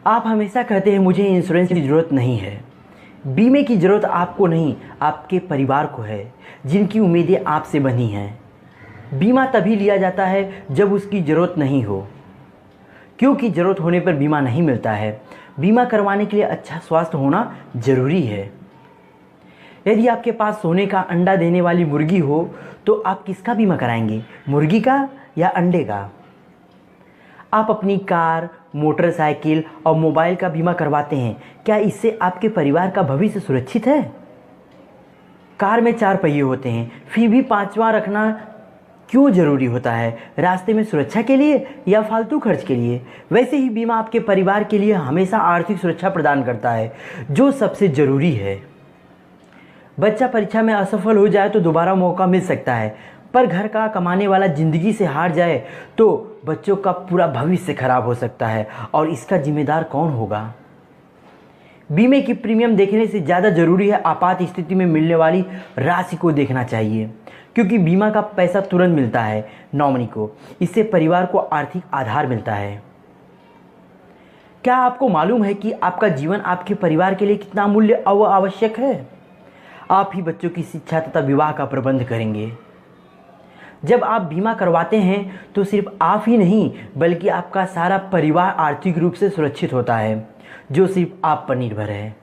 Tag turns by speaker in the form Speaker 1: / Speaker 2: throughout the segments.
Speaker 1: आप हमेशा कहते हैं मुझे इंश्योरेंस की ज़रूरत नहीं है। बीमे की ज़रूरत आपको नहीं, आपके परिवार को है, जिनकी उम्मीदें आपसे बनी हैं। बीमा तभी लिया जाता है जब उसकी ज़रूरत नहीं हो, क्योंकि ज़रूरत होने पर बीमा नहीं मिलता है। बीमा करवाने के लिए अच्छा स्वास्थ्य होना ज़रूरी है। यदि आपके पास सोने का अंडा देने वाली मुर्गी हो तो आप किसका बीमा कराएंगे, मुर्गी का या अंडे का? आप अपनी कार, मोटरसाइकिल और मोबाइल का बीमा करवाते हैं, क्या इससे आपके परिवार का भविष्य सुरक्षित है? कार में 4 पहिए होते हैं, फिर भी 5वां रखना क्यों ज़रूरी होता है? रास्ते में सुरक्षा के लिए या फालतू खर्च के लिए? वैसे ही बीमा आपके परिवार के लिए हमेशा आर्थिक सुरक्षा प्रदान करता है, जो सबसे ज़रूरी है। बच्चा परीक्षा में असफल हो जाए तो दोबारा मौका मिल सकता है, पर घर का कमाने वाला ज़िंदगी से हार जाए तो बच्चों का पूरा भविष्य खराब हो सकता है, और इसका जिम्मेदार कौन होगा? बीमे की प्रीमियम देखने से ज़्यादा ज़रूरी है आपात स्थिति में मिलने वाली राशि को देखना चाहिए, क्योंकि बीमा का पैसा तुरंत मिलता है नॉमिनी को। इससे परिवार को आर्थिक आधार मिलता है। क्या आपको मालूम है कि आपका जीवन आपके परिवार के लिए कितना अमूल्य व आवश्यक है? आप ही बच्चों की शिक्षा तथा विवाह का प्रबंध करेंगे। जब आप बीमा करवाते हैं तो सिर्फ आप ही नहीं, बल्कि आपका सारा परिवार आर्थिक रूप से सुरक्षित होता है, जो सिर्फ आप पर निर्भर है।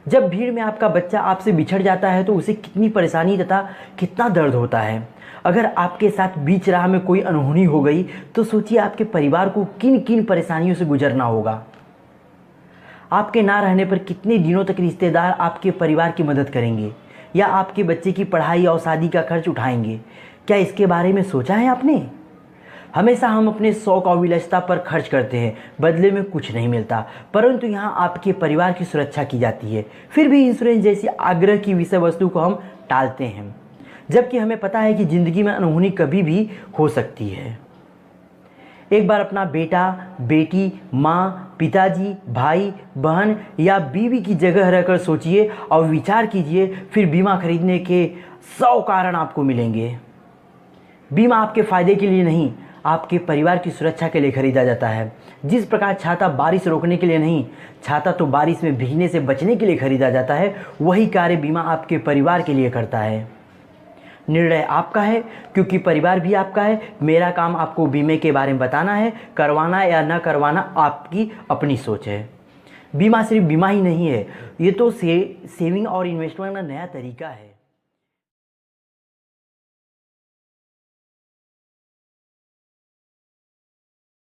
Speaker 1: जब भीड़ में आपका बच्चा आपसे बिछड़ जाता है तो उसे कितनी परेशानी तथा कितना दर्द होता है। अगर आपके साथ बीच राह में कोई अनहोनी हो गई तो सोचिए आपके परिवार को किन किन परेशानियों से गुजरना होगा। आपके ना रहने पर कितने दिनों तक रिश्तेदार आपके परिवार की मदद करेंगे या आपके बच्चे की पढ़ाई और शादी का खर्च उठाएंगे? क्या इसके बारे में सोचा है आपने? हमेशा हम अपने शौक और विलासिता पर खर्च करते हैं, बदले में कुछ नहीं मिलता, परंतु यहाँ आपके परिवार की सुरक्षा की जाती है। फिर भी इंश्योरेंस जैसी आग्रह की विषय वस्तु को हम टालते हैं, जबकि हमें पता है कि ज़िंदगी में अनहोनी कभी भी हो सकती है। एक बार अपना बेटा, बेटी, माँ, पिताजी, भाई, बहन या बीवी की जगह रहकर सोचिए और विचार कीजिए, फिर बीमा खरीदने के 100 कारण आपको मिलेंगे। बीमा आपके फ़ायदे के लिए नहीं, आपके परिवार की सुरक्षा के लिए खरीदा जाता है। जिस प्रकार छाता बारिश रोकने के लिए नहीं, छाता तो बारिश में भीगने से बचने के लिए खरीदा जाता है, वही कार्य बीमा आपके परिवार के लिए करता है। निर्णय आपका है, क्योंकि परिवार भी आपका है। मेरा काम आपको बीमे के बारे में बताना है, करवाना या न करवाना आपकी अपनी सोच है। बीमा सिर्फ बीमा ही नहीं है, ये तो सेविंग और इन्वेस्टमेंट का नया तरीका है।